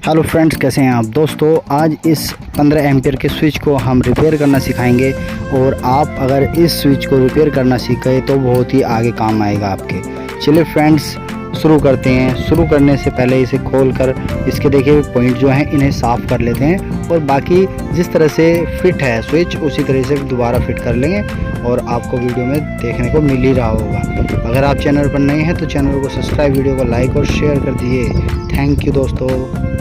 Hello friends, कैसे हैं आप दोस्तों। आज इस 15 एम्पियर के स्विच को हम रिपेयर करना सिखाएंगे और आप अगर इस स्विच को रिपेयर करना सीख गए तो बहुत ही आगे काम आएगा आपके। चलिए फ्रेंड्स, शुरू करते हैं। शुरू करने से पहले इसे खोलकर इसके देखिए पॉइंट जो हैं इन्हें साफ़ कर लेते हैं और बाकी जिस तरह से फिट है स्विच उसी तरह से दोबारा फिट कर लेंगे और आपको वीडियो में देखने को मिल ही रहा होगा। अगर आप चैनल पर नए हैं तो चैनल को सब्सक्राइब, वीडियो को लाइक और शेयर कर दिए। थैंक यू दोस्तों।